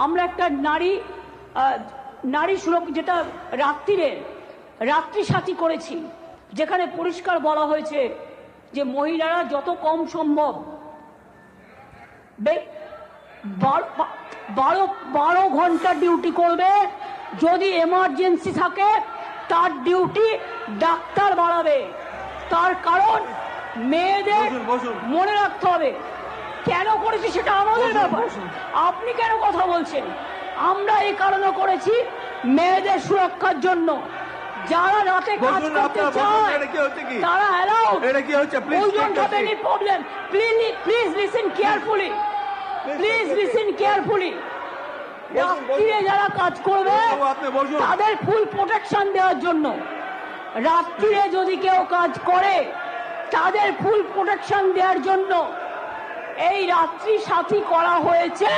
আমরা একটা নারী সুরক্ষা যেটা রাত্রি সাথী করেছি, যেখানে পরিষ্কার বলা হয়েছে যে মহিলারা যত কম সম্ভব 12 ঘন্টা ডিউটি করবে। যদি এমার্জেন্সি থাকে তার ডিউটি ডাক্তার বাড়াবে। তার কারণ মেয়েদের মনে রাখতে হবে কেন করেছি সেটা আমাদের ব্যাপার, আপনি কেন কথা বলছেন? আমরা এই কারণে করেছি মেয়েদের সুরক্ষার জন্য। যারা রাতে কাজ করতে চায় তারা allowed. We don't have any problem. Please listen carefully. Please listen carefully. রাত্রিরে যারা কাজ করবে তাদের ফুল প্রোটেকশন দেওয়ার জন্য। রাত্রিরে যদি কেউ কাজ করে তাদের ফুল প্রোটেকশন দেওয়ার জন্য এই রাত্রি সাথী করা হয়েছে।